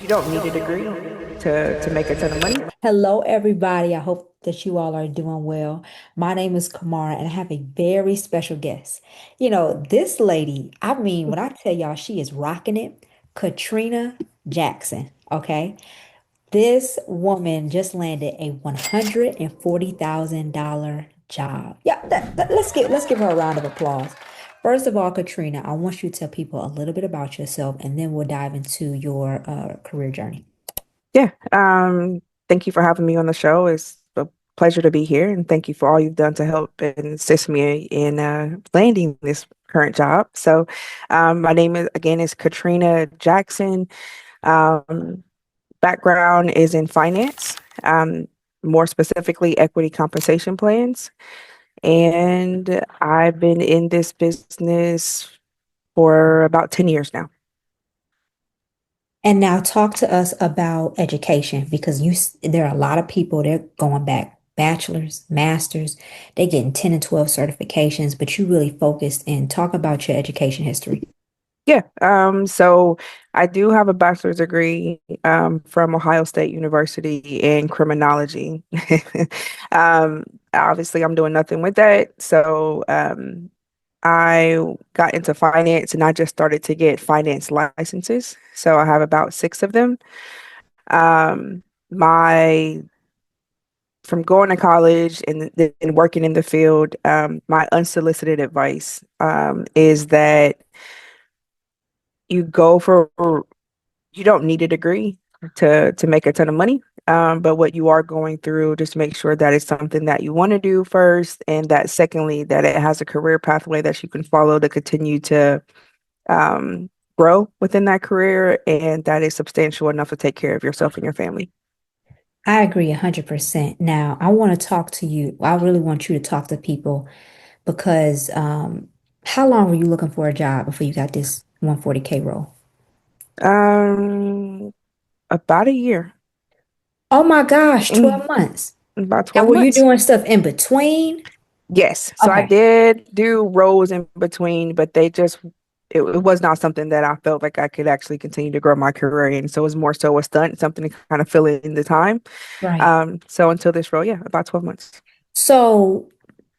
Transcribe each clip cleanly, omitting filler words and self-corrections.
You don't need a degree to make a ton of money. Hello, everybody. I hope that you all are doing well. My name is Kamara, and I have a very special guest. This lady, I mean, when I tell y'all she is rocking it, Katrina Jackson, okay? This woman just landed a $140,000 job. Yeah, let's give her a round of applause. First of all, Katrina, I want you to tell people a little bit about yourself, and then we'll dive into your career journey. Yeah. Thank you for having me on the show. It's a pleasure to be here, and thank you for all you've done to help and assist me in landing this current job. So, my name is Katrina Jackson. Um, Background is in finance, more specifically equity compensation plans, and I've been in this business for about 10 years now. And now talk to us about education because there are a lot of people they're going back bachelor's, master's, they getting 10 and 12 certifications, but you really focused in talk about your education history. Yeah, so I do have a bachelor's degree from Ohio State University in criminology. Um, Obviously, I'm doing nothing with that. So I got into finance and I just started to get finance licenses. So I have about six of them. My From going to college and then working in the field, my unsolicited advice is that you go for you don't need a degree to make a ton of money. But what you are going through, just make sure that it's something that you want to do first, and that secondly, that it has a career pathway that you can follow to continue to um, grow within that career, and that is substantial enough to take care of yourself and your family. I agree 100%. Now, I want to talk to you. I really want you to talk to people because how long were you looking for a job before you got this 140K role? Um, about a year, Oh my gosh, mm, 12 months. about Now, 12 were you months. doing stuff in between? Yes. So I Okay. did do roles in between, but it was not something that I felt like I could actually continue to grow my career in. So it was more so a stunt, something to kind of fill in the time. Right. So until this role, yeah, about 12 months. So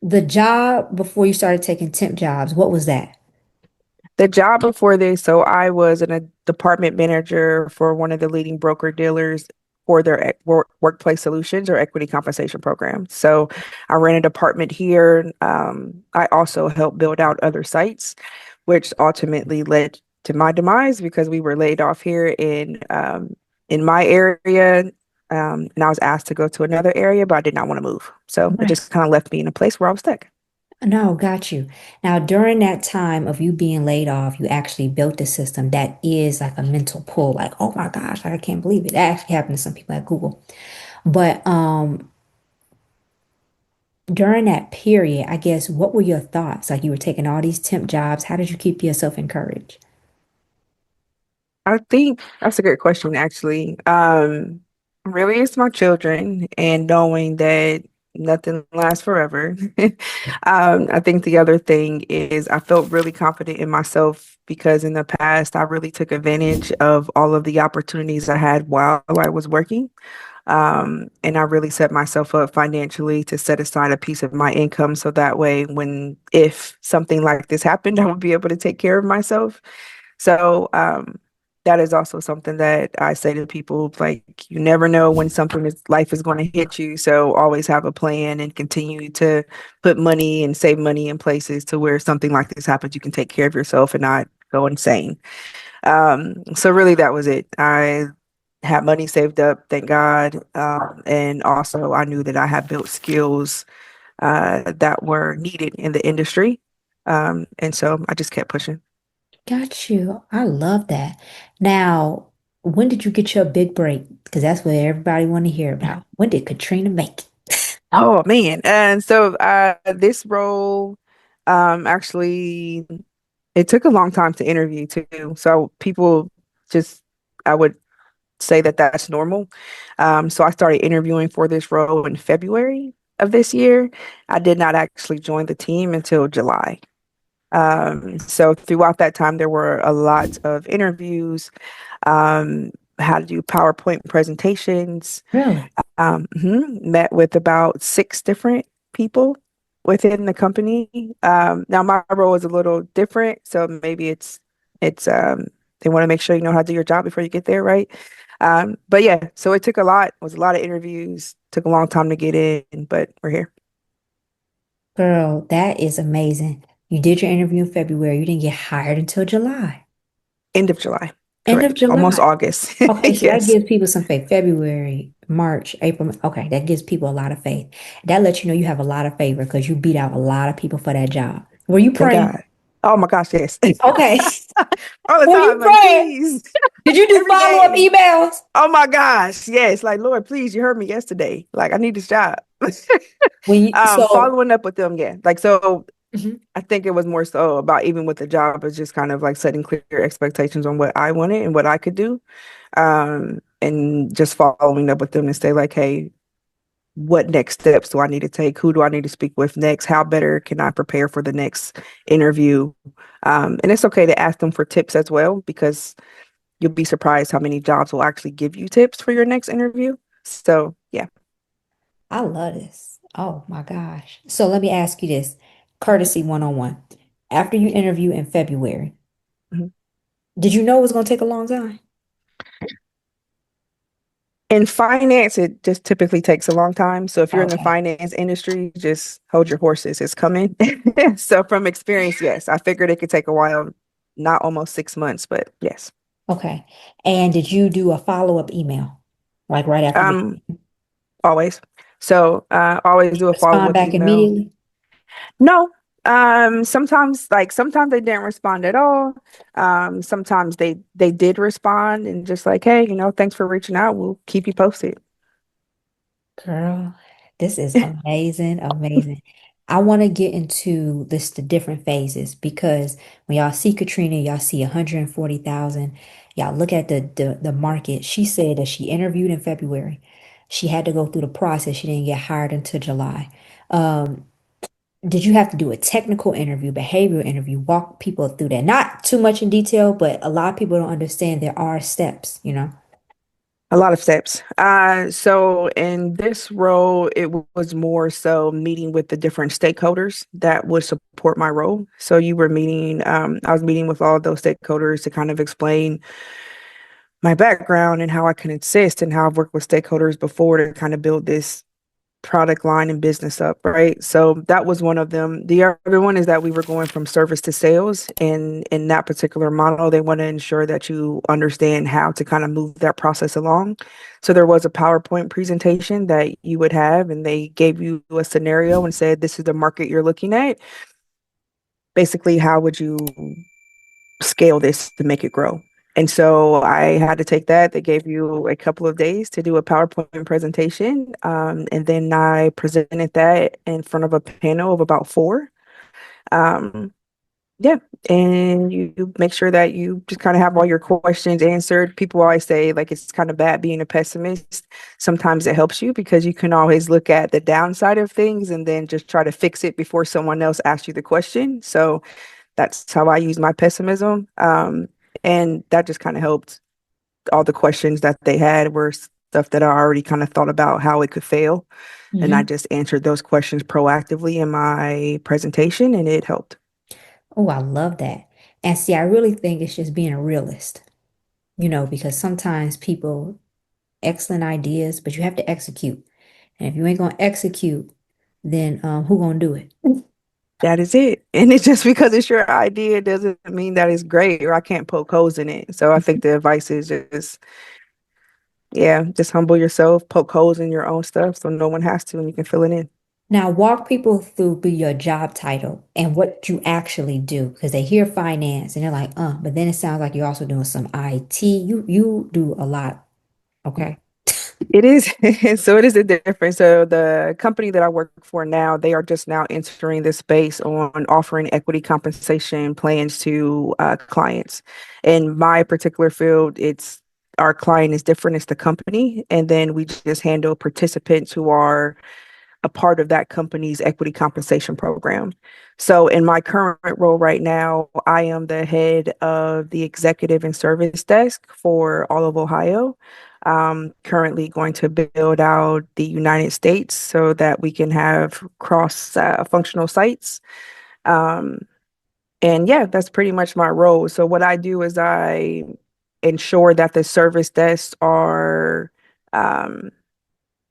the job before you started taking temp jobs, what was that? The job before this, so I was a department manager for one of the leading broker dealers for their workplace solutions or equity compensation program. So I ran a department here. I also helped build out other sites, which ultimately led to my demise because we were laid off here in my area. And I was asked to go to another area, but I did not want to move. So it Right. just kind of left me in a place where I was stuck. No, got you. Now, during that time of you being laid off, you actually built a system that is like a mental pull, like, oh my gosh, like, I can't believe it. That actually happened to some people at Google. But during that period, I guess, what were your thoughts? Like you were taking all these temp jobs. How did you keep yourself encouraged? I think that's a good question, actually. Really, it's my children and knowing that nothing lasts forever. I think the other thing is I felt really confident in myself because in the past I really took advantage of all of the opportunities I had while I was working. And I really set myself up financially to set aside a piece of my income so that way if something like this happened, I would be able to take care of myself. So that is also something that I say to people, like you never know when life is going to hit you. So always have a plan and continue to put money and save money in places to where something like this happens, you can take care of yourself and not go insane. So really that was it. I had money saved up, thank God. And also I knew that I had built skills that were needed in the industry. And so I just kept pushing. Got you. I love that. Now, when did you get your big break? Because that's what everybody want to hear about. When did Katrina make it? Oh man. And so this role actually it took a long time to interview too. So people just I would say that that's normal. So I started interviewing for this role in February of this year. I did not actually join the team until July. So throughout that time there were a lot of interviews. how to do PowerPoint presentations. Really? Met with about six different people within the company. Now my role is a little different, so maybe it's they want to make sure you know how to do your job before you get there, right? But yeah, so it took a lot. It was a lot of interviews. Took a long time to get in, but we're here. Girl, that is amazing. You did your interview in February. You didn't get hired until July. End of July, End of correct? Almost July. August. Okay, so that Yes, gives people some faith. February, March, April. Okay, that gives people a lot of faith. That lets you know you have a lot of favor because you beat out a lot of people for that job. Were you thank praying? God. Oh my gosh, yes. Okay. All the Were you time, like praying? please, Did you do every follow-up day. emails? Oh my gosh, yes. Like Lord, please, you heard me yesterday. Like I need this job. When you so Following up with them, yeah. Like so, Mhm. I think it was more so about even with the job, it's just kind of like setting clear expectations on what I wanted and what I could do. And just following up with them and say like, hey, what next steps do I need to take? Who do I need to speak with next? How better can I prepare for the next interview? And it's okay to ask them for tips as well, because you'll be surprised how many jobs will actually give you tips for your next interview. So yeah. I love this. Oh my gosh. So let me ask you this. Courtesy 101. After you interview in February, Mhm. did you know it was going to take a long time? In finance, it just typically takes a long time. So if you're in the Okay. finance industry, just hold your horses. It's coming. So from experience, yes, I figured it could take a while, not almost 6 months, but yes. Okay. And did you do a follow-up email? Like right after you Um, Always. So always do a respond follow-up back email. immediately? No. Sometimes they didn't respond at all. Sometimes they did respond and just like, hey, thanks for reaching out. We'll keep you posted. Girl, this is amazing, amazing. I want to get into the different phases because when y'all see Katrina, y'all see 140,000. Y'all look at the market. She said that she interviewed in February. She had to go through the process. She didn't get hired until July. Um, did you have to do a technical interview, behavioral interview, walk people through that? Not too much in detail, but a lot of people don't understand there are steps, you know? A lot of steps. So in this role, was more so meeting with the different stakeholders that would support my role. So I was meeting with all of those stakeholders to kind of explain my background and how I can assist and how I've worked with stakeholders before to kind of build this product line and business up, right? So that was one of them. The other one is that we were going from service to sales. And in that particular model, they want to ensure that you understand how to kind of move that process along. So there was a PowerPoint presentation that you would have, and they gave you a scenario and said, this is the market you're looking at. Basically, how would you scale this to make it grow? And so I had to take that. They gave you a couple of days to do a PowerPoint presentation. And then I presented that in front of a panel of about four. Um, yeah. And you make sure that you just kind of have all your questions answered. People always say, like, it's kind of bad being a pessimist. Sometimes it helps you because you can always look at the downside of things and then just try to fix it before someone else asks you the question. So that's how I use my pessimism. And that just kind of helped. All the questions that they had were stuff that I already kind of thought about how it could fail. And I Mhm. just answered those questions proactively in my presentation, and it helped. Oh, I love that. And see, I really think it's just being a realist, because sometimes people, excellent ideas, but you have to execute. And if you ain't gonna execute, then who gonna do it? That is it. And it's just because it's your idea doesn't mean that it's great or I can't poke holes in it. So I think the advice is just, yeah, just humble yourself, poke holes in your own stuff so no one has to and you can fill it in. Now, walk people through your job title and what you actually do, because they hear finance and they're like, but then it sounds like you're also doing some IT. You do a lot, okay? It is. So it is a difference. So the company that I work for now, they are just now entering this space on offering equity compensation plans to clients. In my particular field, it's our client is different. It's the company. And then we just handle participants who are a part of that company's equity compensation program. So in my current role right now, I am the head of the executive and service desk for all of Ohio. Currently going to build out the United States so that we can have cross functional sites. Um, and yeah, that's pretty much my role. So what I do is I ensure that the service desks are um,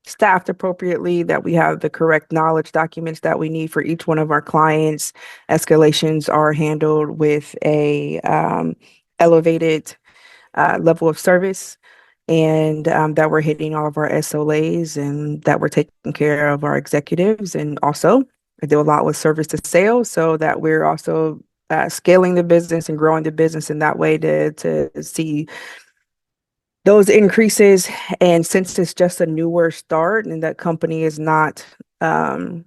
staffed appropriately, that we have the correct knowledge documents that we need for each one of our clients. Escalations are handled with a elevated level of service, and that we're hitting all of our SLAs and that we're taking care of our executives. And also, I do a lot with service to sales so that we're also scaling the business and growing the business in that way to see those increases. And since it's just a newer start and that company is not um,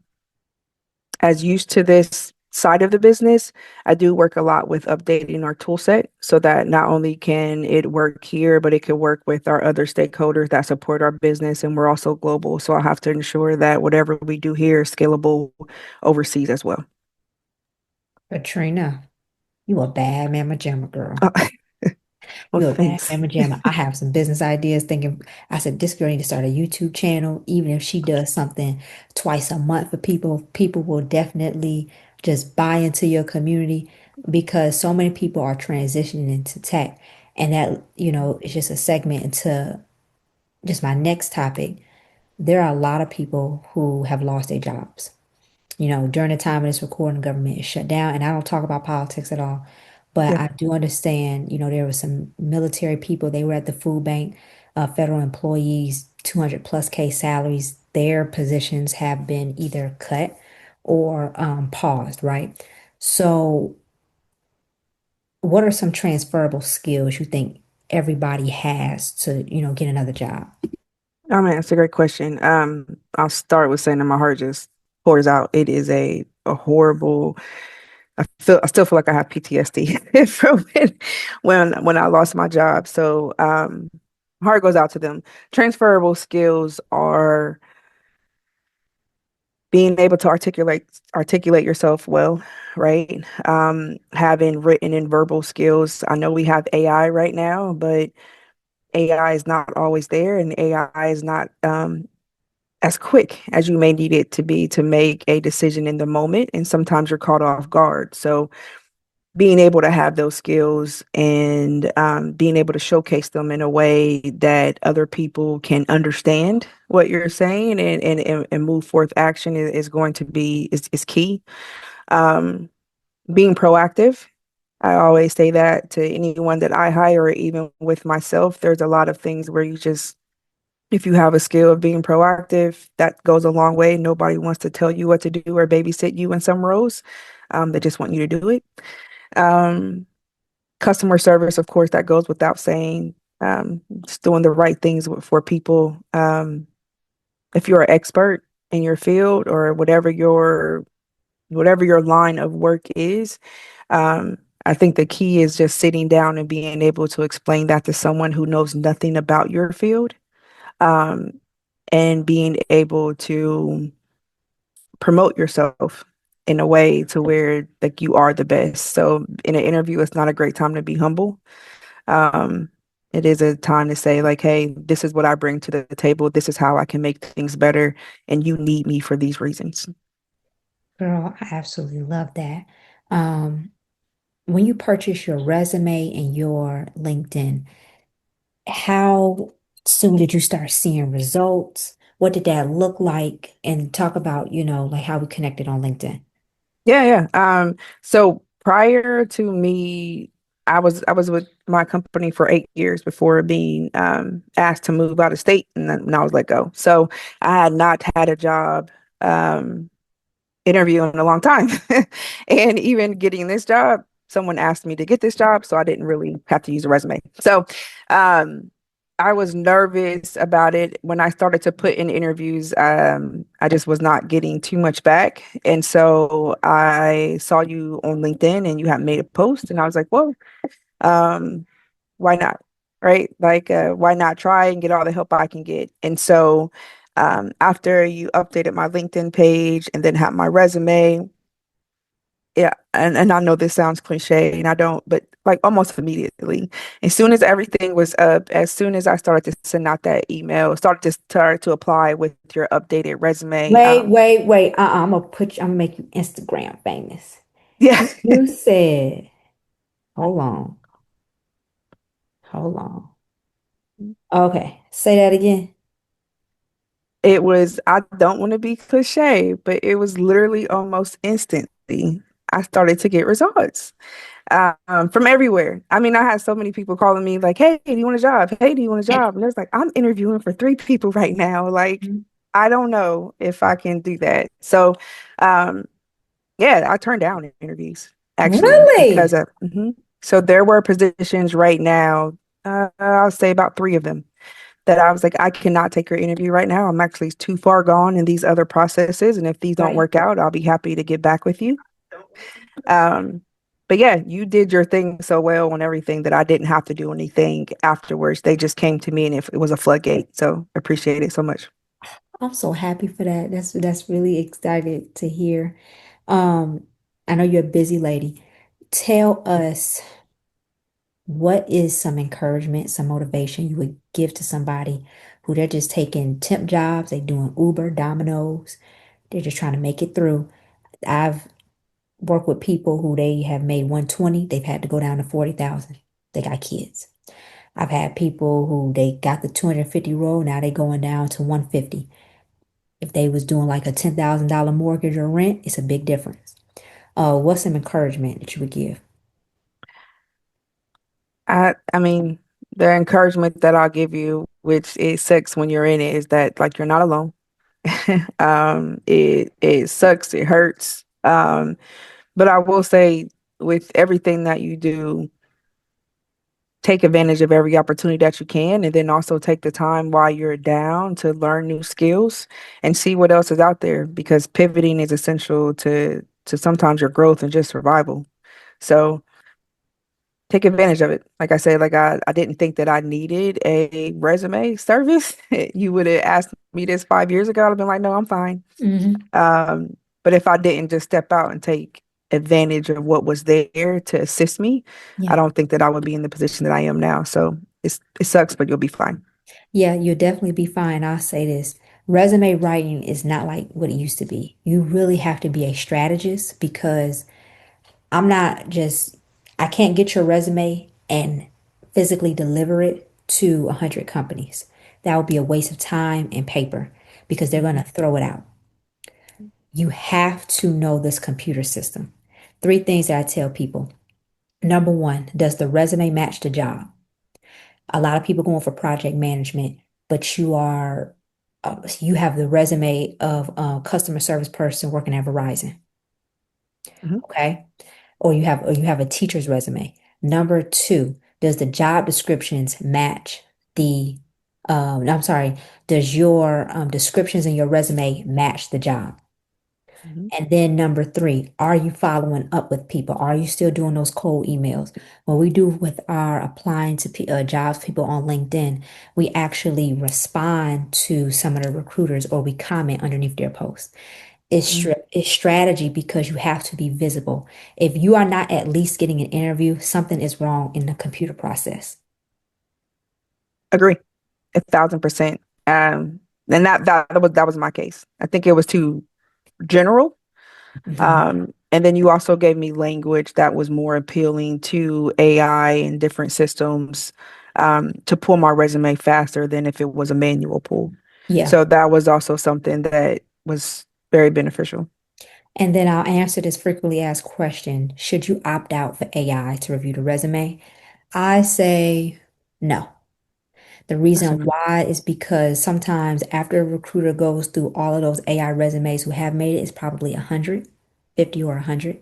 as used to this side of the business, I do work a lot with updating our tool set so that not only can it work here, but it can work with our other stakeholders that support our business. And we're also global. So I have to ensure that whatever we do here is scalable overseas as well. Katrina, you a bad mamma jamma girl. Uh, well, You're a bad thanks. mamma jamma. I have some business ideas thinking, I said, this girl need to start a YouTube channel. Even if she does something twice a month for people, people will definitely just buy into your community because so many people are transitioning into tech. And that, is just a segment into just my next topic. There are a lot of people who have lost their jobs. During the time of this recording, government is shut down, and I don't talk about politics at all, but Yeah. I do understand, there were some military people, they were at the food bank, federal employees, 200 plus K salaries, their positions have been either cut or paused, right? So, what are some transferable skills you think everybody has to, get another job? Oh man, that's a great question. I'll start with saying that my heart just pours out. It is a horrible. I still feel like I have PTSD from when I lost my job. So my heart goes out to them. Transferable skills are being able to articulate yourself well, right? Having written and verbal skills. I know we have AI right now, but AI is not always there, and AI is not as quick as you may need it to be to make a decision in the moment. And sometimes you're caught off guard. So being able to have those skills and being able to showcase them in a way that other people can understand what you're saying and move forth action is going to be is key. Um, Being proactive. I always say that to anyone that I hire, or even with myself, there's a lot of things where you just, if you have a skill of being proactive, that goes a long way. Nobody wants to tell you what to do or babysit you in some roles. They just want you to do it. Um, Customer service, of course, that goes without saying. Just doing the right things for people. If you're an expert in your field or whatever your line of work is, I think the key is just sitting down and being able to explain that to someone who knows nothing about your field, um, and being able to promote yourself in a way to where like you are the best. So in an interview, it's not a great time to be humble. Um, it is a time to say like, hey, this is what I bring to the table. This is how I can make things better, and you need me for these reasons. Girl, I absolutely love that. Um, when you purchase your resume and your LinkedIn, how soon did you start seeing results? What did that look like? And talk about, like how we connected on LinkedIn. Yeah, yeah. So prior to me, I was with my company for 8 years before being asked to move out of state, and then I was let go. So I had not had a job um interview in a long time. And even getting this job, someone asked me to get this job, so I didn't really have to use a resume. So um, I was nervous about it. When I started to put in interviews, I just was not getting too much back. And so I saw you on LinkedIn and you had made a post, and I was like, well, um, why not? Right? Like, why not try and get all the help I can get? And so After you updated my LinkedIn page and then had my resume, yeah, and I know this sounds cliche and I don't, but like almost immediately, as soon as everything was up, as soon as I started to send out that email, started to apply with your updated resume. Wait. I'm gonna make you Instagram famous. Yeah, You said, hold on, hold on. Okay, say that again. it was, I don't want to be cliche, but it was literally almost instantly. I started to get results from everywhere. I mean, I had so many people calling me like, "Hey, do you want a job? Hey, do you want a job?" And it's like, I'm interviewing for three people right now. Like, Mhm. I don't know if I can do that. So, um, yeah, I turned down interviews actually because Really? of, so there were positions right now. I'll say about three of them that I was like, I cannot take your interview right now. I'm actually too far gone in these other processes. And if these don't Right. work out, I'll be happy to get back with you. Um, but yeah, you did your thing so well on everything that I didn't have to do anything afterwards. They just came to me and it was a floodgate. So appreciate it so much. I'm so happy for that. That's really excited to hear. Um, I know you're a busy lady. Tell us what is some encouragement, some motivation you would give to somebody who they're just taking temp jobs, they doing Uber, Domino's, they're just trying to make it through. I've worked with people who they have made 120, they've had to go down to 40,000. They got kids. I've had people who they got the 250 roll, now they going down to 150. If they was doing like a $10,000 mortgage or rent, it's a big difference. What's some encouragement that you would give? I mean, the encouragement that I'll give you, which it sucks when you're in it, is that like you're not alone. It sucks, it hurts. But I will say with everything that you do, take advantage of every opportunity that you can, and then also take the time while you're down to learn new skills and see what else is out there because pivoting is essential to sometimes your growth and just survival. So take advantage of it. Like I said, like I didn't think that I needed a resume service. You would have asked me this 5 years ago. I'd have been like, no, I'm fine. Hmm. But if I didn't just step out and take advantage of what was there to assist me, I Yeah. don't think that I would be in the position that I am now. So it sucks, but you'll be fine. Yeah, you'll definitely be fine. I'll say this. Resume writing is not like what it used to be. You really have to be a strategist because I'm not just, I can't get your resume and physically deliver it to 100 companies. That would be a waste of time and paper because they're going to Mhm. throw it out. You have to know this computer system. Three things that I tell people. Number one, does the resume match the job? A lot of people going for project management, but you have the resume of a customer service person working at Verizon, Mhm. okay? Or you have a teacher's resume. Number two, does the job descriptions match the no, I'm sorry, does your descriptions in your resume match the job? Mhm. And then number three, are you following up with people? Are you still doing those cold emails? What we do with our applying to jobs people on LinkedIn, we actually respond to some of the recruiters or we comment underneath their posts. Mhm. It's strategy because you have to be visible. If you are not at least getting an interview, something is wrong in the computer process. Agree, 1,000%. And that was my case. I think it was too general. Mhm. And then you also gave me language that was more appealing to AI and different systems to pull my resume faster than if it was a manual pull. Yeah. So that was also something that was very beneficial. And then I'll answer this frequently asked question. Should you opt out for AI to review the resume? I say no. The That's reason enough. why is because sometimes after a recruiter goes through all of those AI resumes who have made it, it's probably 100, 50 or 100,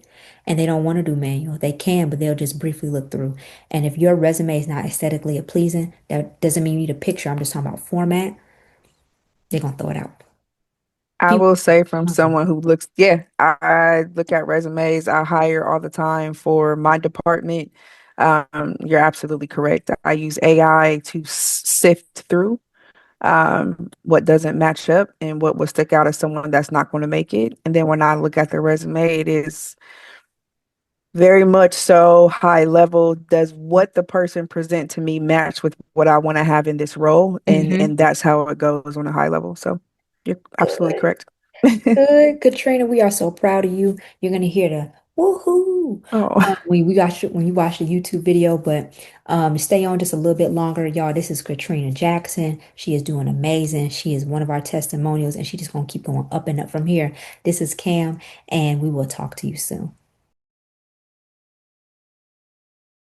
and they don't want to do manual. They can, but they'll just briefly look through. And if your resume is not aesthetically pleasing, that doesn't mean you need a picture. I'm just talking about format. They're gonna throw it out. I People. will say from someone who looks, yeah, I look at resumes. I hire all the time for my department. You're absolutely correct. I use AI to sift through. what doesn't match up and what would stick out as someone that's not going to make it. And then when I look at the resume, it is very much so high level. Does what the person present to me match with what I want to have in this role? And Hmm. that's how it goes on a high level. So you're absolutely Good. correct. Good, Katrina. We are so proud of you. You're gonna hear the woohoo Oh, when you watch the YouTube video, but stay on just a little bit longer, y'all. This is Katrina Jackson. She is doing amazing. She is one of our testimonials, and she just gonna keep going up and up from here. This is Cam, and we will talk to you soon.